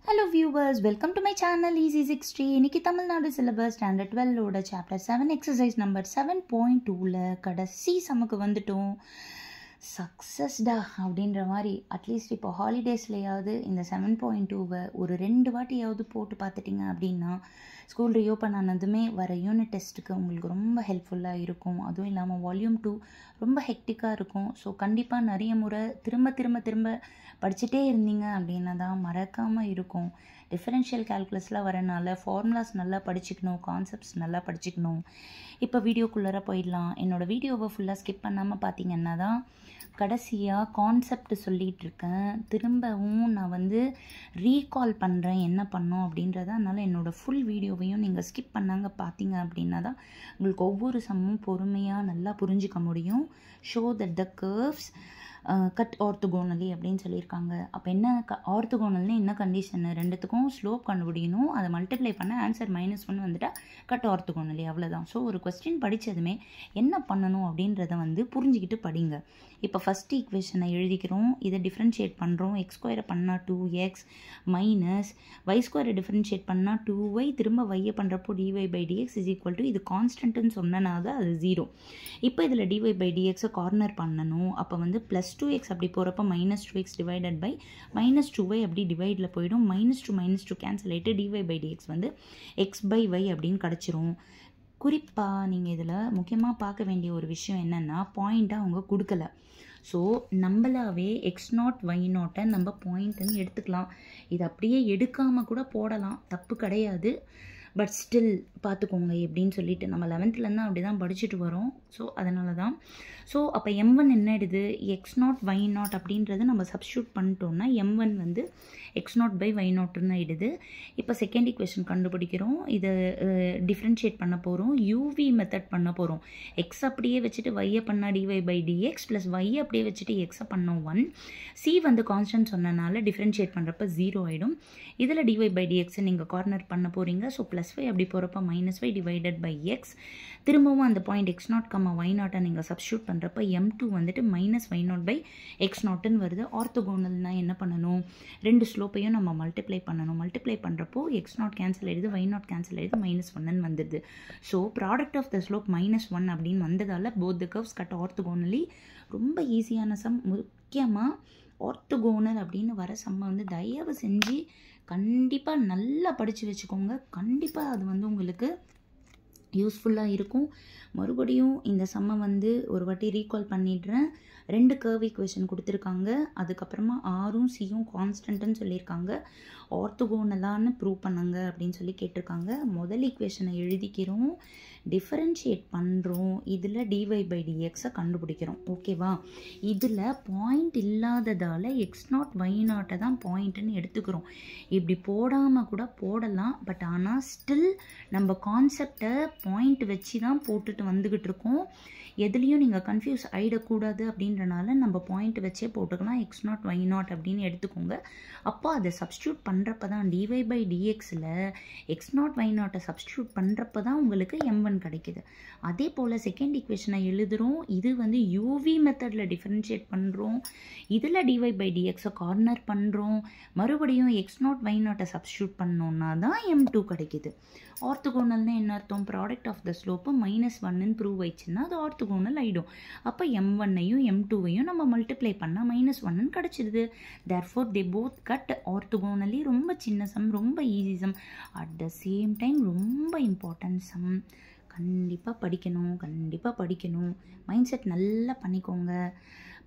Hello viewers, welcome to my channel Easy 60. இன்னைக்கு Tamil Nadu syllabus standard 12 ஓட chapter 7 exercise number 7.2ல கடைசி சமக்கு வந்துட்டோம். சக்ஸஸ்டா அப்படின்ற மாதிரி அட்லீஸ்ட் இப்போ ஹாலிடேஸ்லையாவது இந்த 7.2வை ஒரு 2 வாட்டியாவது போட்டு பார்த்துட்டிங்க அப்படின்னா ஸ்கூல் ரீஓப்பன் ஆனதுமே வர யூனிட் டெஸ்ட்டுக்கு உங்களுக்கு ரொம்ப ஹெல்ப்ஃபுல்லாக இருக்கும். அதுவும் இல்லாமல் வால்யூம் 2 ரொம்ப ஹெக்டிக்காக இருக்கும். ஸோ கண்டிப்பாக நிறைய முறை திரும்ப படிச்சுட்டே இருந்தீங்க அப்படின்னா தான் மறக்காமல் இருக்கும். டிஃபரன்ஷியல் கால்குலஸில் வரனால ஃபார்முலாஸ் நல்லா படிச்சுக்கணும், கான்செப்ட்ஸ் நல்லா படிச்சுக்கணும். இப்போ வீடியோக்குள்ளே போயிடலாம். என்னோடய வீடியோவை ஃபுல்லாக ஸ்கிப் பண்ணாமல் பார்த்தீங்கன்னா தான் கடைசியாக கான்செப்ட் சொல்லிகிட்டு இருக்கேன். திரும்பவும் நான் ரீகால் பண்ணுறேன் என்ன பண்ணோம் அப்படின்றத. அதனால் என்னோடய ஃபுல் வீடியோவையும் நீங்கள் ஸ்கிப் பண்ணாங்க பார்த்தீங்க அப்படின்னா தான் உங்களுக்கு ஒவ்வொரு சம்மும் பொறுமையாக நல்லா புரிஞ்சிக்க முடியும். Show that the curves cut orthogonally அப்படின்னு சொல்லியிருக்காங்க. அப்போ என்ன ஆர்த்தோகோனல்னு என்ன கண்டிஷனு? ரெண்டுத்துக்கும் ஸ்லோப் கண்டுபிடிக்கணும். அதை மல்டிப்ளை பண்ண ஆன்சர் -1 வந்துட்டால் கட் ஆர்த்தோகோனலி, அவ்வளோதான். ஸோ ஒரு கொஸ்டின் படித்ததுமே என்ன பண்ணணும் அப்படின்றத புரிஞ்சுக்கிட்டு படிங்க. இப்போ ஃபஸ்ட் ஈக்குவேஷனை எழுதிக்கிறோம். இதை டிஃப்ரென்ஷியேட் பண்ணுறோம். x² பண்ணால் 2x மைனஸ் y² டிஃப்ரென்ஷியேட் பண்ணால் 2y, திரும்ப y பண்ணுறப்போ dy/dx இஸ் ஈக்குவல் டு, இது கான்ஸ்டன்ட்னு சொன்னனால அது 0. இப்போ இதில் dy/dxை கார்னர் பண்ணணும். அப்போ +2x அப்படி போகிறப்ப -2x டிவைடட் பை -2y அப்படி டிவைடில் போயிடும். -2 கேன்சல் ஆகிட்டு dy/dx x/y அப்படின்னு கிடச்சிரும். குறிப்பாக நீங்கள் இதில் முக்கியமாக பார்க்க வேண்டிய ஒரு விஷயம் என்னென்னா, பாயிண்ட்டாக அவங்க கொடுக்கல. ஸோ நம்மளாவே x0 y0 நம்ம பாயிண்ட்டுன்னு எடுத்துக்கலாம். இது அப்படியே எடுக்காமல் கூட போடலாம், தப்பு கிடையாது. பட் ஸ்டில் பார்த்துக்கோங்க எப்படின்னு சொல்லிட்டு நம்ம 11th அப்படி தான் படிச்சுட்டு வரோம். ஸோ அதனால தான். ஸோ அப்போ m1 என்ன எடுது? x0 y0 அப்படின்றது நம்ம சப்ஸ்டியூட் பண்ணிட்டோம்னா m1 x0/y0ன்னு ஆகிடுது. இப்போ செகண்ட் ஈக்குவேஷன் கண்டுபிடிக்கிறோம். இதை டிஃப்ரென்ஷியேட் பண்ண போகிறோம். யூவி மெத்தட் பண்ண போகிறோம். எக்ஸ் அப்படியே வச்சுட்டு y பண்ணால் dy/dx ப்ளஸ் y அப்படியே வச்சுட்டு எக்ஸை பண்ணோம் 1. சி கான்ஸ்டன்ட் சொன்னனால டிஃப்ரென்ஷியேட் பண்ணுறப்ப 0 ஆகிடும். இதில் dy/dx நீங்கள் கார்னர் பண்ண போகிறீங்க. ஸோ +y அப்படி போகிறப்ப -y டிவைடட் பை எக்ஸ். திரும்பவும் அந்த பாயிண்ட் x0, y0 நீங்கள் சப்ஸ்டியூட் பண்ணுறப்ப m2 -y0/x0ன்னு வருது. ஆர்த்தோகோனல்னா என்ன பண்ணணும்? ரெண்டு ஸ்லோப்பையும் நம்ம மல்டிப்ளை பண்ணணும். மல்டிப்ளை பண்ணுறப்போ x0 கேன்சல் ஆகிடுது, y0 கேன்சல் ஆகிடுது, -1ன்னு வந்துடுது. So product of the slope -1 அப்படின்னு வந்ததால் both the curves cut orthogonally. ரொம்ப ஈஸியான சம். முக்கியமாக ஆர்த்தோகோனல் அப்படின்னு வர சம்மை தயவு செஞ்சு கண்டிப்பாக நல்லா படித்து வச்சுக்கோங்க. கண்டிப்பாக அது உங்களுக்கு யூஸ்ஃபுல்லாக இருக்கும். மறுபடியும் இந்த சம்மை ஒரு வாட்டி ரீகால் பண்ணிடுறேன். 2 கர்வ் ஈக்குவேஷன் கொடுத்துருக்காங்க. அதுக்கப்புறமா ஆரும் சியும் கான்ஸ்டன்ட்னு சொல்லியிருக்காங்க. ஆர்த்தோகோனலான்னு ப்ரூவ் பண்ணுங்க அப்படின்னு சொல்லி கேட்டிருக்காங்க. முதல் ஈக்குவேஷனை எழுதிக்கிறோம், டிஃபரன்ஷியேட் பண்ணுறோம். இதில் dy/dxை கண்டுபிடிக்கிறோம். ஓகேவா? இதில் பாயிண்ட் இல்லாததால் x0 y0 தான் பாயிண்ட்டுன்னு எடுத்துக்கிறோம். இப்படி போடாமல் கூட போடலாம். பட் ஆனால் ஸ்டில் நம்ம கான்செப்டை பாயிண்ட் வச்சு தான் போட்டுட்டு வந்துக்கிட்டு இருக்கோம். எதுலேயும் நீங்கள் கன்ஃபியூஸ் ஆகிடக்கூடாது அப்படின்றனால நம்ம பாயிண்ட் வச்சே போட்டுக்கலாம். x0 y0 அப்படின்னு எடுத்துக்கோங்க. அப்போ அதை சப்ஸ்டியூட் பண்ணுறப்ப தான் dy/dxில் x0 y0 சப்ஸ்டியூட் பண்ணுறப்ப தான் உங்களுக்கு m1 கிடைக்குது. அதே போல் செகண்ட் ஈக்குவேஷனை எழுதுகிறோம். இது யூவி மெத்தடில் டிஃபரன்ஷியேட் பண்ணுறோம். இதில் dy/dxை கார்னர் பண்ணுறோம். மறுபடியும் x0 y0 சப்ஸ்டியூட் பண்ணோன்னா தான் m2 கிடைக்குது. ஆர்த்தோகோனல்னு என்ன அர்த்தம்? ப்ராடக்ட் ஆஃப் த ஸ்லோப்பு -1ன்னு ப்ரூவ் ஆயிடுச்சுன்னா அது ஆர்த்தோகோனல் ஆகிடும். அப்போ m1ஐயும் m2ஐயும் நம்ம மல்டிப்ளை பண்ணால் -1ன்னு கிடச்சிடுது. Therefore they both cut orthogonally. ரொம்ப சின்ன சம், ரொம்ப easy sum, at the same time ரொம்ப இம்பார்ட்டன்ட் சம். கண்டிப்பாக படிக்கணும். மைண்ட் செட் நல்லா பண்ணிக்கோங்க.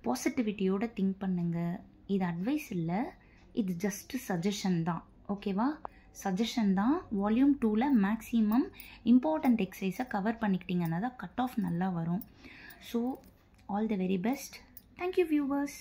பாசிட்டிவிட்டியோட திங்க் பண்ணுங்கள். இது அட்வைஸ் இல்லை, இது ஜஸ்ட் சஜஷன் தான். ஓகேவா? சஜஷன் தான். வால்யூம் 2ல் மேக்ஸிமம் இம்பார்ட்டண்ட் எக்ஸசைஸை கவர் பண்ணிக்கிட்டிங்கன்னா தான் கட் ஆஃப் நல்லா வரும். So all the very best. Thank you viewers.